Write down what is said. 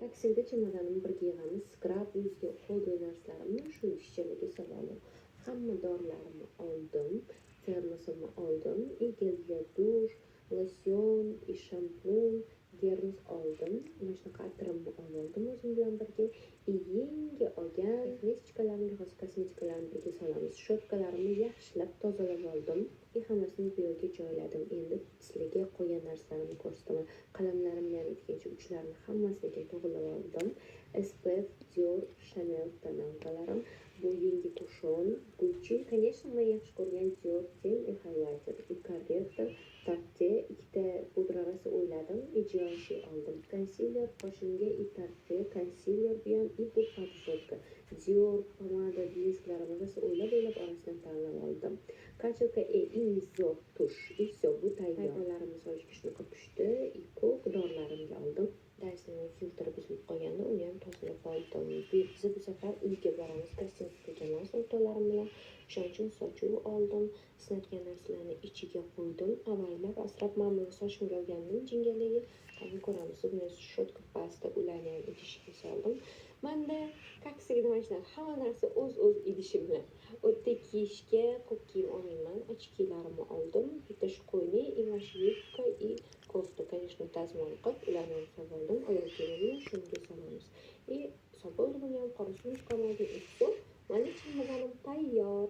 Taksida chemodanimni birga yig'amiz. Skrab, yuzga foydali narslarimni shu ishchalarga solib hamma dorilarimni oldim. Termosimni oldim. И gel для dush, losyon, shampun, termos oldim. Mana shunaqa atirimni oldim o'zim bilan birga. Yangi olgan kosmetikalarni, kosmetikalarni birga solamiz. Shotkalarimni yaxshilab tozalab oldim. Hammasini bu yerga joyladim. Endi sizlarga qolgan narsalarimni ko'rsataman. Qalamlarimni ham ikkinchi uchlarini hammasini to'g'rilab oldim. SPF, Dior, Chanel tonalkalarim. Bu yangi qo'shon. Gucci, конечно, men yaxshi ko'rgan Dior Team highlighter, corrector, Tarte, ikkita pudra rosa o'yladim. Givenchy oldim. Concealer, qoshimga Tarte concealer bu ham bu подводка. Dior pomada blesklarini rosa o'ylab orasidan tanlab oldim. Kachelka Inzo tush. И все, bu tayyor. Payponlarimni solishga shunaqa tushdi. Ko'k dorilarimni oldim. Dyson filtri buzilib qolganda uni ham tozalab oldim. Biz bu safar uyga boramiz, kosmetikaga emas, o'rtoqlarim bilan. Shuning uchun sochuv oldim. Sinatgan narsalarni ichiga qo'ydim. Avaylab asrab men buni sochimga olgandim jingaligi. Qani ko'ramiz. Buni shotka pasta ularni ham idishga soldim. Menda kaksiga nima ishlar? Hamma narsa o'z idishi bilan. O'tda kiyishga ko'p kiyim olmayman. Ochkilarimni oldim. Bitta shu qo'yni, imash yubka и kofta, конечно, dazmol qilib ularni ham solib oldim. Oyoq kiyimimni shunga solamiz. И solib oldim, buni ham qora sumkam oldim. Mana chemodanim tayyor.